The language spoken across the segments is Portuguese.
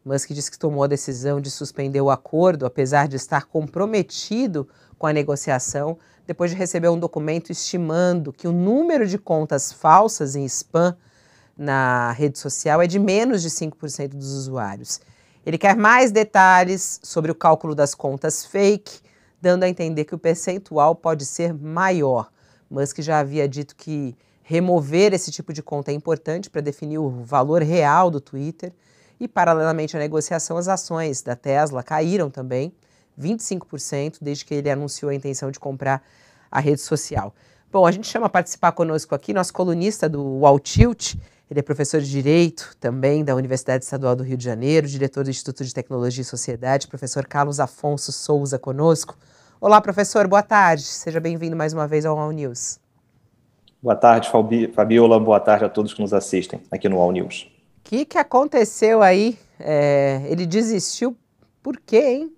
Musk disse que tomou a decisão de suspender o acordo, apesar de estar comprometido com a negociação, depois de receber um documento estimando que o número de contas falsas em spam na rede social é de menos de 5% dos usuários. Ele quer mais detalhes sobre o cálculo das contas fake, dando a entender que o percentual pode ser maior. Musk já havia dito que remover esse tipo de conta é importante para definir o valor real do Twitter. E, paralelamente à negociação, as ações da Tesla caíram também 25% desde que ele anunciou a intenção de comprar a rede social. Bom, a gente chama a participar conosco aqui nosso colunista do UOL Tilt. Ele é professor de Direito também da Universidade Estadual do Rio de Janeiro, diretor do Instituto de Tecnologia e Sociedade, professor Carlos Afonso Souza conosco. Olá, professor, boa tarde. Seja bem-vindo mais uma vez ao UOL News. Boa tarde, Fabiola. Boa tarde a todos que nos assistem aqui no UOL News. O que aconteceu aí? Ele desistiu por quê, hein?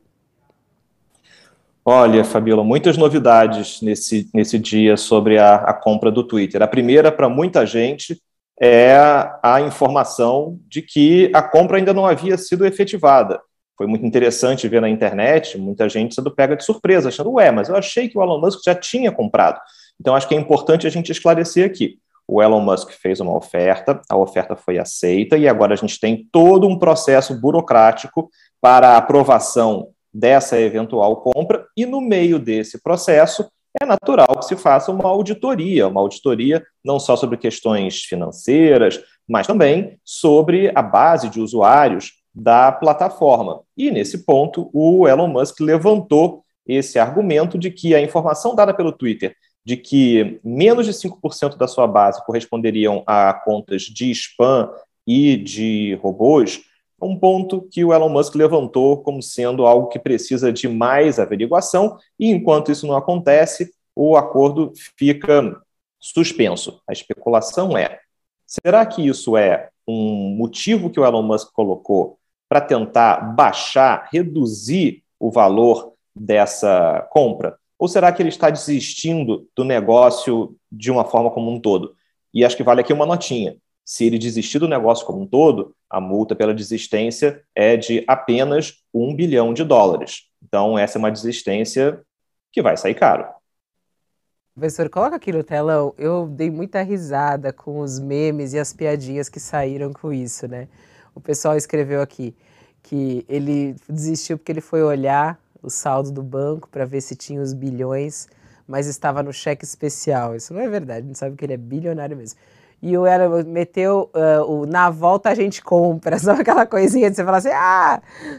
Olha, Fabiola, muitas novidades nesse dia sobre a compra do Twitter. A primeira, para muita gente, é a informação de que a compra ainda não havia sido efetivada. Foi muito interessante ver na internet, muita gente sendo pega de surpresa, achando, mas eu achei que o Elon Musk já tinha comprado. Então, acho que é importante a gente esclarecer aqui. O Elon Musk fez uma oferta, a oferta foi aceita e agora a gente tem todo um processo burocrático para a aprovação dessa eventual compra e no meio desse processo é natural que se faça uma auditoria não só sobre questões financeiras, mas também sobre a base de usuários da plataforma. E nesse ponto o Elon Musk levantou esse argumento de que a informação dada pelo Twitter de que menos de 5% da sua base corresponderiam a contas de spam e de robôs, é um ponto que o Elon Musk levantou como sendo algo que precisa de mais averiguação, e enquanto isso não acontece, o acordo fica suspenso. A especulação é, será que isso é um motivo que o Elon Musk colocou para tentar baixar, reduzir o valor dessa compra? Ou será que ele está desistindo do negócio de uma forma como um todo? E acho que vale aqui uma notinha. Se ele desistir do negócio como um todo, a multa pela desistência é de apenas $1 bilhão. Então, essa é uma desistência que vai sair caro. Professor, coloca aqui no telão. Eu dei muita risada com os memes e as piadinhas que saíram com isso, né? O pessoal escreveu aqui que ele desistiu porque ele foi olhar o saldo do banco para ver se tinha os bilhões, mas estava no cheque especial. Isso não é verdade, a gente sabe que ele é bilionário mesmo. E o Elon meteu, na volta a gente compra, só aquela coisinha de você falar assim,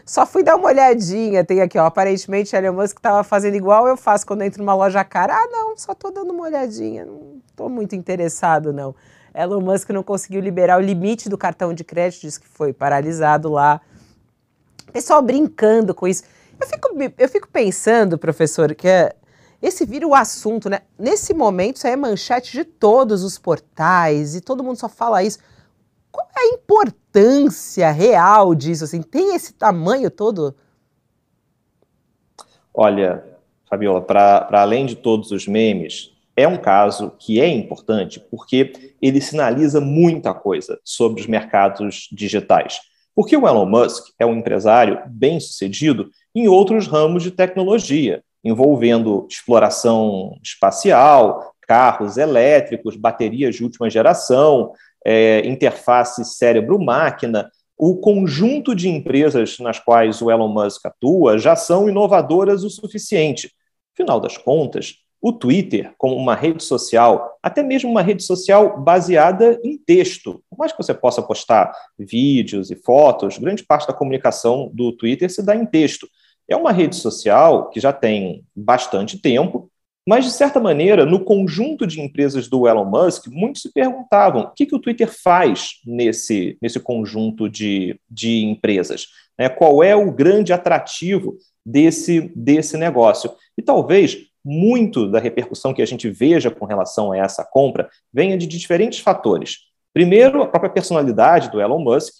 só fui dar uma olhadinha, tem aqui, aparentemente Elon Musk estava fazendo igual eu faço quando eu entro numa loja cara, não, só estou dando uma olhadinha, não estou muito interessado não. Elon Musk não conseguiu liberar o limite do cartão de crédito, disse que foi paralisado lá. Pessoal brincando com isso. Eu fico pensando, professor, que esse vira o assunto, né? Nesse momento, isso aí é manchete de todos os portais e todo mundo só fala isso. Qual é a importância real disso? Assim, tem esse tamanho todo? Olha, Fabiola, para além de todos os memes, é um caso que é importante porque ele sinaliza muita coisa sobre os mercados digitais. Porque o Elon Musk é um empresário bem-sucedido em outros ramos de tecnologia, envolvendo exploração espacial, carros elétricos, baterias de última geração, interface cérebro-máquina. O conjunto de empresas nas quais o Elon Musk atua já são inovadoras o suficiente. Afinal das contas, o Twitter, como uma rede social, até mesmo uma rede social baseada em texto, por mais que você possa postar vídeos e fotos, grande parte da comunicação do Twitter se dá em texto. É uma rede social que já tem bastante tempo, mas, de certa maneira, no conjunto de empresas do Elon Musk, muitos se perguntavam o que o Twitter faz nesse conjunto de empresas, né? Qual é o grande atrativo desse negócio? E talvez muito da repercussão que a gente veja com relação a essa compra venha de diferentes fatores. Primeiro, a própria personalidade do Elon Musk,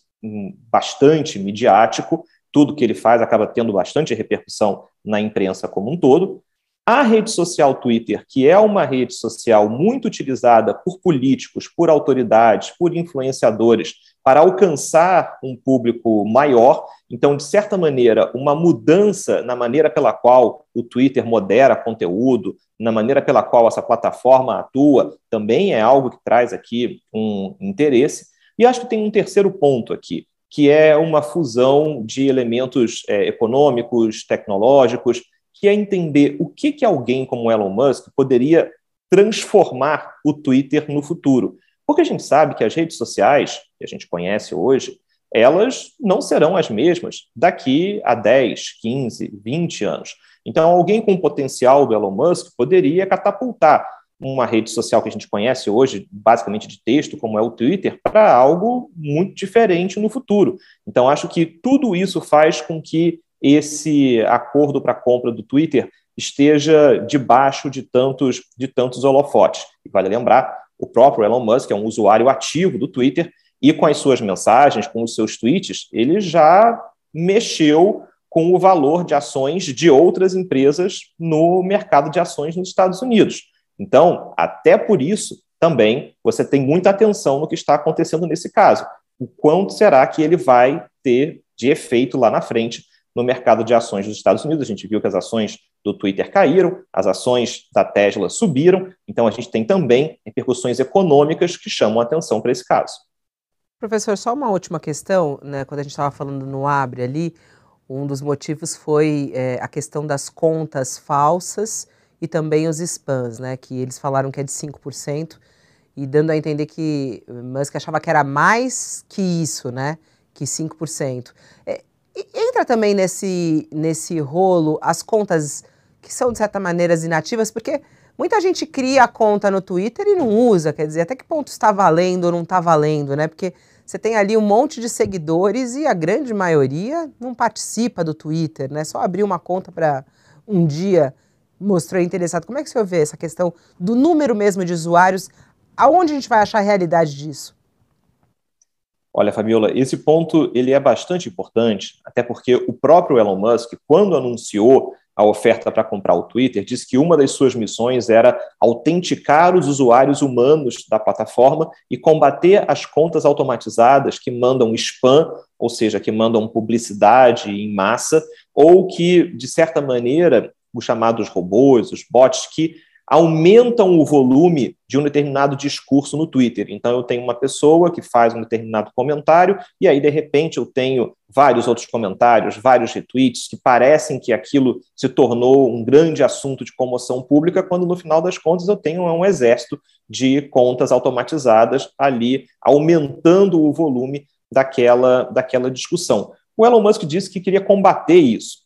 bastante midiático, tudo que ele faz acaba tendo bastante repercussão na imprensa como um todo. A rede social Twitter, que é uma rede social muito utilizada por políticos, por autoridades, por influenciadores, para alcançar um público maior, Então, de certa maneira, uma mudança na maneira pela qual o Twitter modera conteúdo, na maneira pela qual essa plataforma atua, também é algo que traz aqui um interesse. E acho que tem um terceiro ponto aqui, que é uma fusão de elementos econômicos, tecnológicos, que é entender o que alguém como Elon Musk poderia transformar o Twitter no futuro. Porque a gente sabe que as redes sociais, que a gente conhece hoje, elas não serão as mesmas daqui a 10, 15, 20 anos. Então, alguém com o potencial do Elon Musk poderia catapultar uma rede social que a gente conhece hoje, basicamente de texto, como é o Twitter, para algo muito diferente no futuro. Então, acho que tudo isso faz com que esse acordo para a compra do Twitter esteja debaixo de tantos holofotes. E vale lembrar, o próprio Elon Musk é um usuário ativo do Twitter e com as suas mensagens, com os seus tweets, ele já mexeu com o valor de ações de outras empresas no mercado de ações nos Estados Unidos. Então, até por isso, também, você tem muita atenção no que está acontecendo nesse caso. O quanto será que ele vai ter de efeito lá na frente no mercado de ações dos Estados Unidos? A gente viu que as ações do Twitter caíram, as ações da Tesla subiram, então a gente tem também repercussões econômicas que chamam a atenção para esse caso. Professor, só uma última questão, né? Quando a gente estava falando no Abre ali, um dos motivos foi a questão das contas falsas e também os spams, né? Que eles falaram que é de 5%, e dando a entender que Musk achava que era mais que isso, né? Que 5%. Entra também nesse rolo as contas que são, de certa maneira, inativas, porque muita gente cria a conta no Twitter e não usa, quer dizer, até que ponto está valendo ou não está valendo, né? Porque você tem ali um monte de seguidores e a grande maioria não participa do Twitter, né? Só abrir uma conta para um dia mostrou interessado. Como é que o senhor vê essa questão do número mesmo de usuários? Aonde a gente vai achar a realidade disso? Olha, Fabiola, esse ponto ele é bastante importante, até porque o próprio Elon Musk, quando anunciou a oferta para comprar o Twitter, disse que uma das suas missões era autenticar os usuários humanos da plataforma e combater as contas automatizadas que mandam spam, ou seja, que mandam publicidade em massa, ou que, de certa maneira, os chamados robôs, os bots, que aumentam o volume de um determinado discurso no Twitter. Então, eu tenho uma pessoa que faz um determinado comentário e aí, de repente, eu tenho vários outros comentários, vários retweets que parecem que aquilo se tornou um grande assunto de comoção pública, quando, no final das contas, eu tenho um exército de contas automatizadas ali, aumentando o volume daquela discussão. O Elon Musk disse que queria combater isso.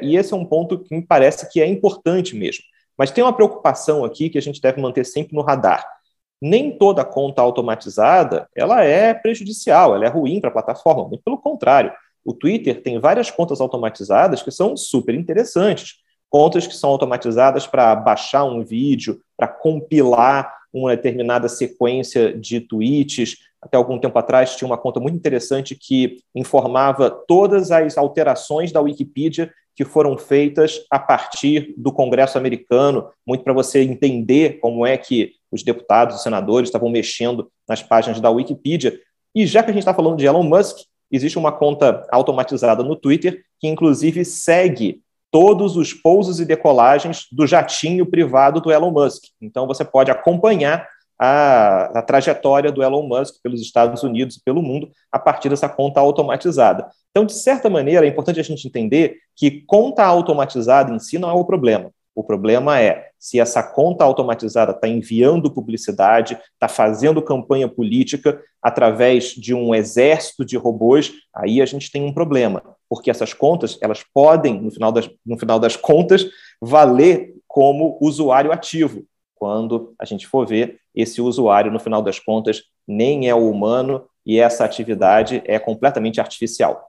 E esse é um ponto que me parece que é importante mesmo. Mas tem uma preocupação aqui que a gente deve manter sempre no radar. Nem toda conta automatizada ela é prejudicial, ela é ruim para a plataforma, muito pelo contrário. O Twitter tem várias contas automatizadas que são super interessantes. Contas que são automatizadas para baixar um vídeo, para compilar uma determinada sequência de tweets. Até algum tempo atrás tinha uma conta muito interessante que informava todas as alterações da Wikipedia que foram feitas a partir do Congresso americano, muito para você entender como é que os deputados e senadores estavam mexendo nas páginas da Wikipedia. E já que a gente está falando de Elon Musk, existe uma conta automatizada no Twitter que, inclusive, segue todos os pousos e decolagens do jatinho privado do Elon Musk. Então, você pode acompanhar a trajetória do Elon Musk pelos Estados Unidos e pelo mundo a partir dessa conta automatizada. Então, de certa maneira, é importante a gente entender que conta automatizada em si não é o problema. O problema é se essa conta automatizada está enviando publicidade, está fazendo campanha política através de um exército de robôs, aí a gente tem um problema, porque essas contas elas podem, no final das contas, valer como usuário ativo. Quando a gente for ver, esse usuário, no final das contas, nem é o humano e essa atividade é completamente artificial.